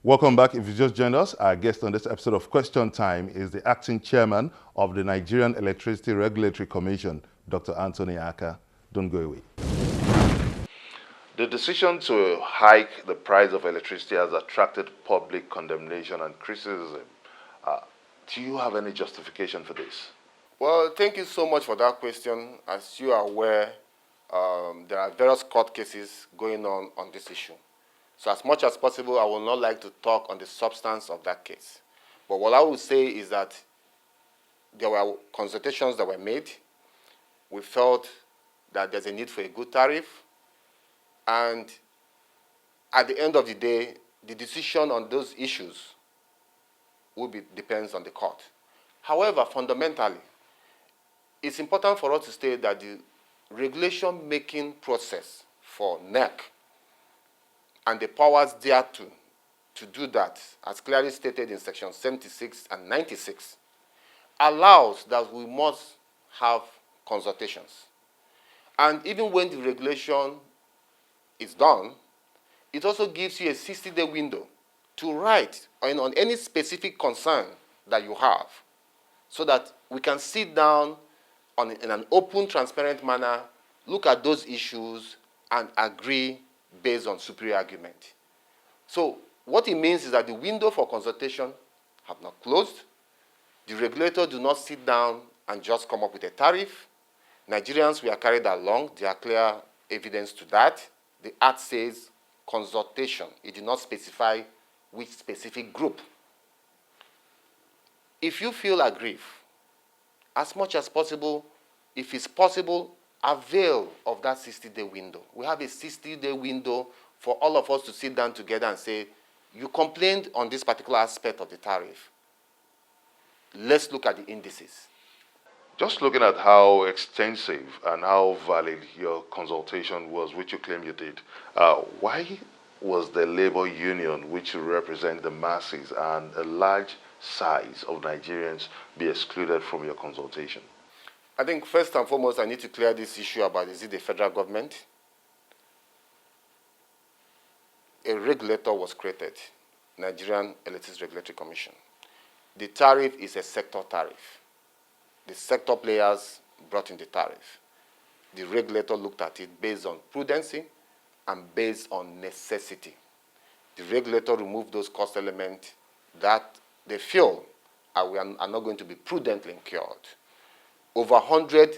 Welcome back. If you just joined us, our guest on this episode of Question Time is the acting chairman of the Nigerian Electricity Regulatory Commission, Dr. Anthony Akah. Don't go away. The decision to hike the price of electricity has attracted public condemnation and criticism. Do you have any justification for this? Well, thank you so much for that question. As you are aware, there are various court cases going on this issue. So as much as possible, I would not like to talk on the substance of that case. But what I would say is that there were consultations that were made. We felt that there's a need for a good tariff. And at the end of the day, the decision on those issues depends on the court. However, fundamentally, it's important for us to state that the regulation-making process for NERC and the powers thereto to do that, as clearly stated in Section 76 and 96, allows that we must have consultations. And even when the regulation is done, it also gives you a 60-day window to write on any specific concern that you have, so that we can sit down in an open, transparent manner, look at those issues, and agree based on superior argument. So what it means is that the window for consultation have not closed. The regulator do not sit down and just come up with a tariff. Nigerians, we are carried along. There are clear evidence to that. The Act says consultation. It did not specify which specific group. If you feel aggrieved, as much as possible, if it's possible, avail of that 60-day window. We have a 60-day window for all of us to sit down together and say, you complained on this particular aspect of the tariff. Let's look at the indices. Just looking at how extensive and how valid your consultation was, which you claim you did, why was the labor union, which represent the masses and a large size of Nigerians, be excluded from your consultation? I think first and foremost, I need to clear this issue about, is it the federal government? A regulator was created, Nigerian Electricity Regulatory Commission. The tariff is a sector tariff. The sector players brought in the tariff. The regulator looked at it based on prudency and based on necessity. The regulator removed those cost elements that they feel are not going to be prudently incurred. Over 100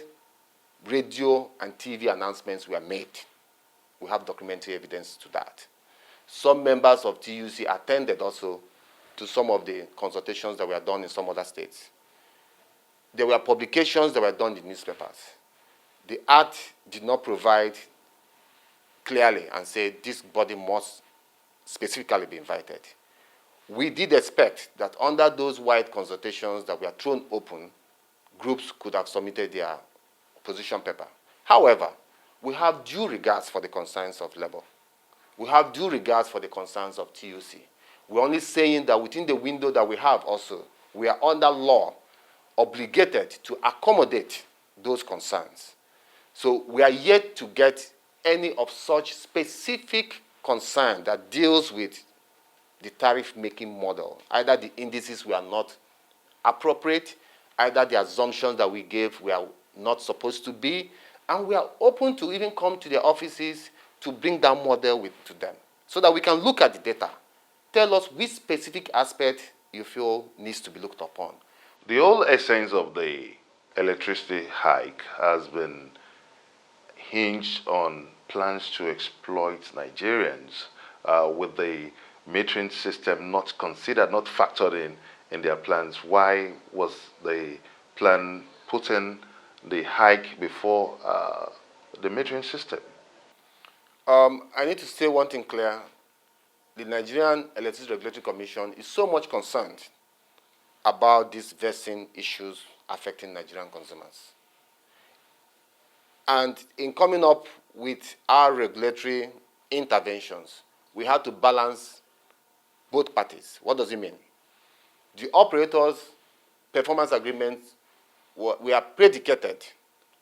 radio and TV announcements were made. We have documentary evidence to that. Some members of TUC attended also to some of the consultations that were done in some other states. There were publications that were done in newspapers. The Act did not provide clearly and say this body must specifically be invited. We did expect that under those wide consultations that were thrown open, groups could have submitted their position paper. However, we have due regards for the concerns of labor. We have due regards for the concerns of TUC. We're only saying that within the window that we have also, we are under law obligated to accommodate those concerns. So we are yet to get any of such specific concern that deals with the tariff-making model. Either the indices were not appropriate, either the assumptions that we gave were not supposed to be, and we are open to even come to their offices to bring that model to them so that we can look at the data. Tell us which specific aspect you feel needs to be looked upon. The whole essence of the electricity hike has been hinged on plans to exploit Nigerians, with the metering system not considered, not factored in their plans. Why was the plan putting the hike before the metering system? I need to say one thing clear. The Nigerian Electricity Regulatory Commission is so much concerned about these vexing issues affecting Nigerian consumers. And in coming up with our regulatory interventions, we had to balance both parties. What does it mean? The operators' performance agreements were predicated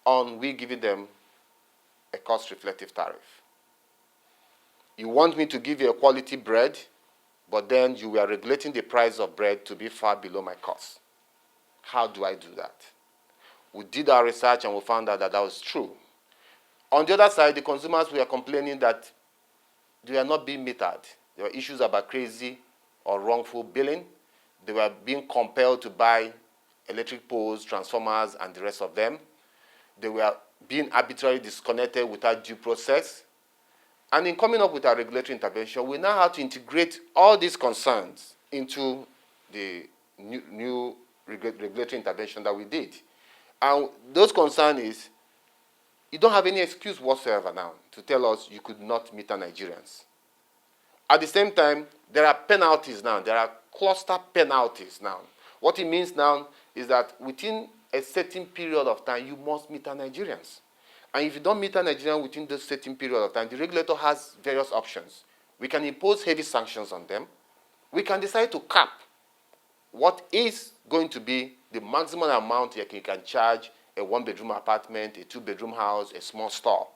on we giving them a cost-reflective tariff. You want me to give you a quality bread but then you were regulating the price of bread to be far below my cost. How do I do that? We did our research and we found out that that was true. On the other side, the consumers were complaining that they were not being metered. There were issues about crazy or wrongful billing. They were being compelled to buy electric poles, transformers, and the rest of them. They were being arbitrarily disconnected without due process. And in coming up with our regulatory intervention, we now have to integrate all these concerns into the new regulatory intervention that we did. And those concerns is, you don't have any excuse whatsoever now to tell us you could not meter Nigerians. At the same time, there are penalties now. There are cluster penalties now. What it means now is that within a certain period of time, you must meter Nigerians. And if you don't meter Nigerians within this certain period of time, the regulator has various options. We can impose heavy sanctions on them. We can decide to cap what is going to be the maximum amount you can charge a one-bedroom apartment, a two-bedroom house, a small store.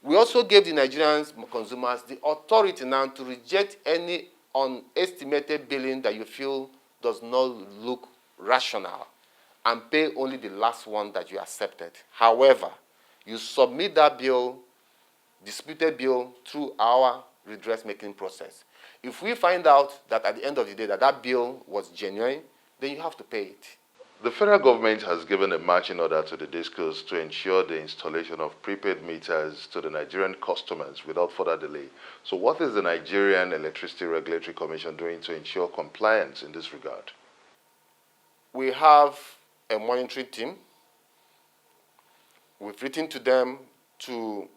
We also gave the Nigerian consumers the authority now to reject any unestimated billing that you feel does not look rational and pay only the last one that you accepted. However, you submit that bill, disputed bill, through our redress-making process. If we find out that at the end of the day that bill was genuine, then you have to pay it. The federal government has given a marching order to the discos to ensure the installation of prepaid meters to the Nigerian customers without further delay. So what is the Nigerian Electricity Regulatory Commission doing to ensure compliance in this regard? We have a monitoring team. We've written to them to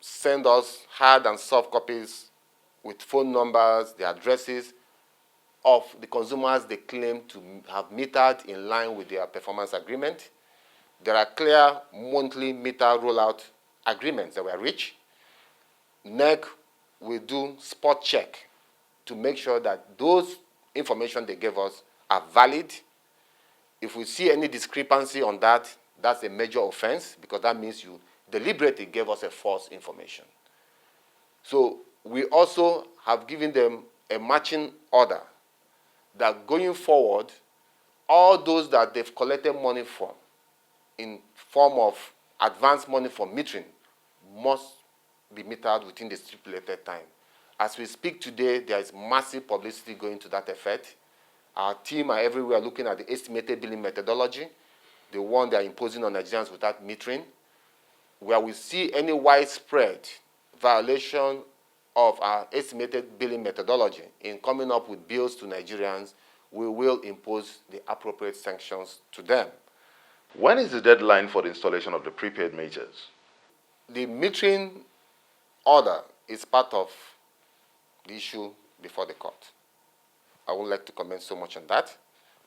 send us hard and soft copies with phone numbers, the addresses of the consumers they claim to have metered in line with their performance agreement. There are clear monthly meter rollout agreements that were reached. NERC will do spot check to make sure that those information they gave us are valid. If we see any discrepancy on that, that's a major offense, because that means you deliberately gave us a false information. So we also have given them a matching order that going forward, all those that they've collected money from in form of advance money for metering must be metered within the stipulated time. As we speak today, there is massive publicity going to that effect. Our team are everywhere looking at the estimated billing methodology, the one they are imposing on Nigerians without metering. Where we see any widespread violation of our estimated billing methodology in coming up with bills to Nigerians, we will impose the appropriate sanctions to them. When is the deadline for the installation of the prepaid meters? The metering order is part of the issue before the court. I wouldn't like to comment so much on that,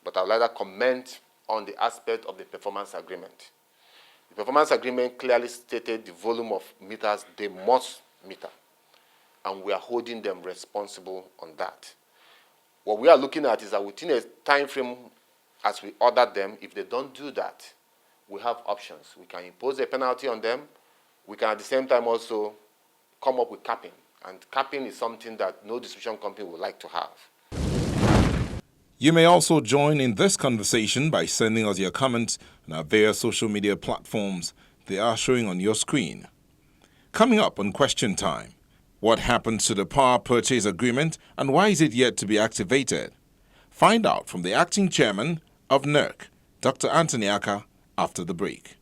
but I would rather comment on the aspect of the performance agreement. The performance agreement clearly stated the volume of meters they must meter, and we are holding them responsible on that. What we are looking at is that within a time frame as we order them, if they don't do that, we have options. We can impose a penalty on them. We can at the same time also come up with capping. And capping is something that no distribution company would like to have. You may also join in this conversation by sending us your comments on our various social media platforms. They are showing on your screen. Coming up on Question Time, what happens to the power purchase agreement and why is it yet to be activated? Find out from the acting chairman of NERC, Dr. Anthony Akah, after the break.